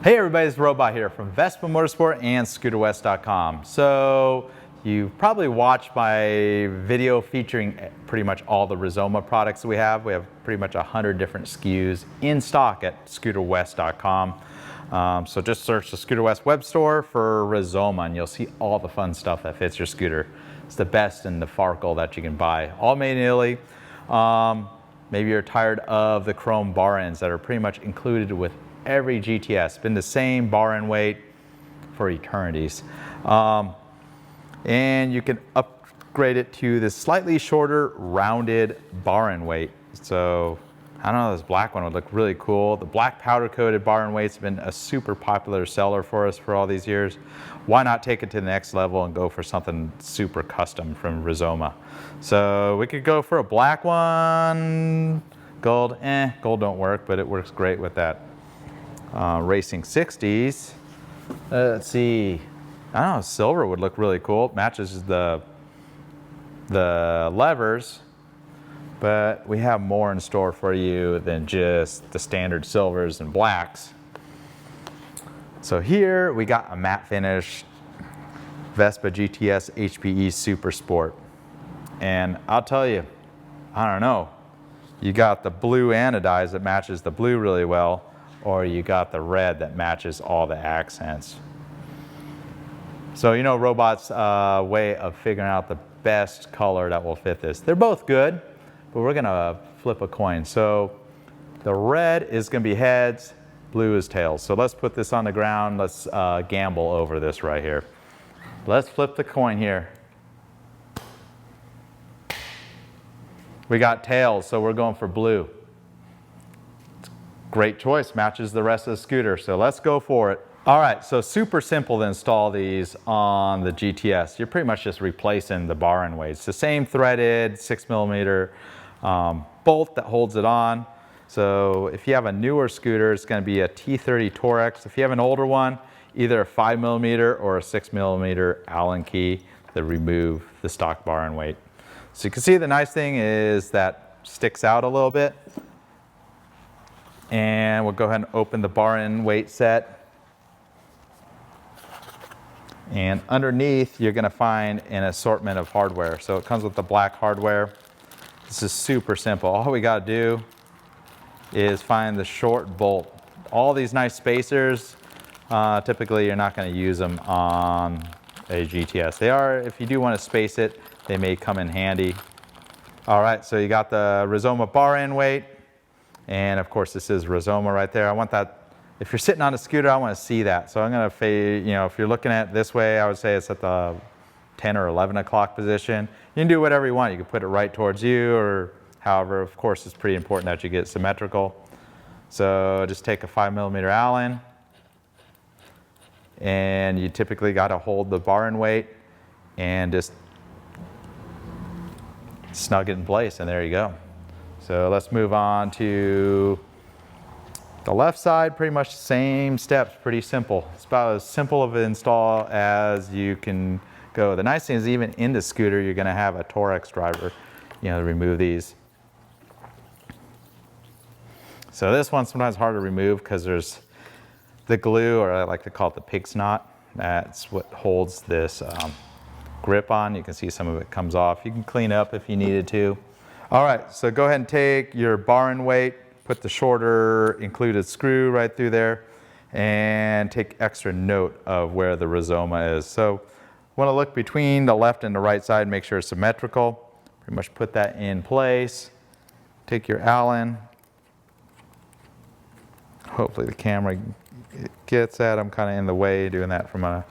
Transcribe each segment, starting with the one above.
Hey everybody, it's Robot here from Vespa Motorsport and ScooterWest.com. So you've probably watched my video featuring pretty much all the Rizoma products that we have. We have pretty much 100 different SKUs in stock at ScooterWest.com. So just search the Scooter West web store for Rizoma and you'll see all the fun stuff that fits your scooter. It's the best in the Farkle that you can buy, all made in Italy. Maybe you're tired of the chrome bar ends that are pretty much included with every GTS. Been the same bar end weight for eternities. And you can upgrade it to this slightly shorter rounded bar end weight. So I don't know, this black one would look really cool. The black powder coated bar end weight's been a super popular seller for us for all these years. Why not take it to the next level and go for something super custom from Rizoma? So we could go for a black one. Gold, gold don't work, but it works great with that racing 60s. Let's see, I don't know, silver would look really cool. It matches the levers, but we have more in store for you than just the standard silvers and blacks. So here we got a matte finish Vespa GTS HPE Super Sport. And I'll tell you, I don't know, you got the blue anodized that matches the blue really well, or you got the red that matches all the accents. So you know Robot's way of figuring out the best color that will fit this. They're both good, but we're gonna flip a coin. So the red is gonna be heads, blue is tails. So let's put this on the ground. Let's gamble over this right here. Let's flip the coin here. We got tails, so we're going for blue. Great choice, matches the rest of the scooter, so let's go for it. All right, so super simple to install these on the GTS. You're pretty much just replacing the bar end weight. It's the same threaded 6mm bolt that holds it on. So if you have a newer scooter, it's gonna be a T30 Torex. If you have an older one, either a 5mm or a 6mm Allen key to remove the stock bar end weight. So you can see the nice thing is that sticks out a little bit. And we'll go ahead and open the bar end weight set. And underneath, you're gonna find an assortment of hardware. So it comes with the black hardware. This is super simple. All we gotta do is find the short bolt. All these nice spacers, typically you're not gonna use them on a GTS. They are, if you do wanna space it, they may come in handy. All right, so you got the Rizoma bar end weight. And of course, this is Rizoma right there. I want that, if you're sitting on a scooter, I want to see that. So I'm going to, you know, if you're looking at it this way, I would say it's at the 10 or 11 o'clock position. You can do whatever you want. You can put it right towards you or however. Of course, it's pretty important that you get symmetrical. So just take a 5mm Allen. And you typically got to hold the bar end weight and just snug it in place. And there you go. So let's move on to the left side, pretty much the same steps, pretty simple. It's about as simple of an install as you can go. The nice thing is even in the scooter, you're gonna have a Torex driver, you know, to remove these. So this one's sometimes hard to remove because there's the glue, or I like to call it the pig's knot. That's what holds this grip on. You can see some of it comes off. You can clean up if you needed to. All right, so go ahead and take your bar end weight, put the shorter included screw right through there, and take extra note of where the Rizoma is. So want to look between the left and the right side, make sure it's symmetrical. Pretty much put that in place. Take your Allen. Hopefully the camera gets that. I'm kind of in the way doing that from an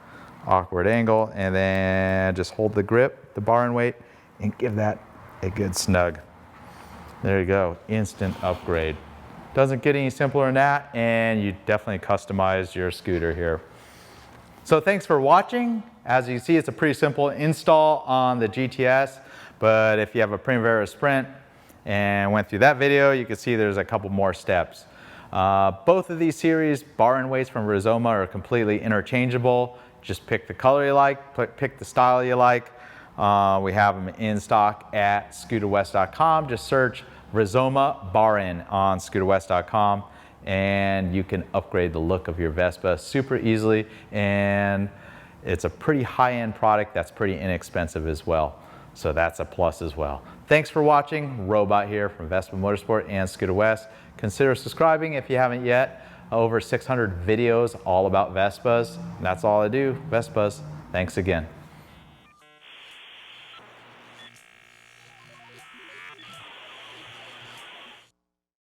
awkward angle. And then just hold the grip, the bar end weight, and give that a good snug. There you go, instant upgrade. Doesn't get any simpler than that, and you definitely customize your scooter here. So thanks for watching. As you can see, it's a pretty simple install on the GTS, but if you have a Primavera Sprint and went through that video, you can see there's a couple more steps. Both of these series bar end weights from Rizoma are completely interchangeable. Just pick the color you like, pick the style you like. We have them in stock at ScooterWest.com. Just search Rizoma bar end on ScooterWest.com and you can upgrade the look of your Vespa super easily, and it's a pretty high-end product that's pretty inexpensive as well. So that's a plus as well. Thanks for watching. Robot here from Vespa Motorsport and Scooter West. Consider subscribing if you haven't yet. Over 600 videos all about Vespas. That's all I do, Vespas. Thanks again.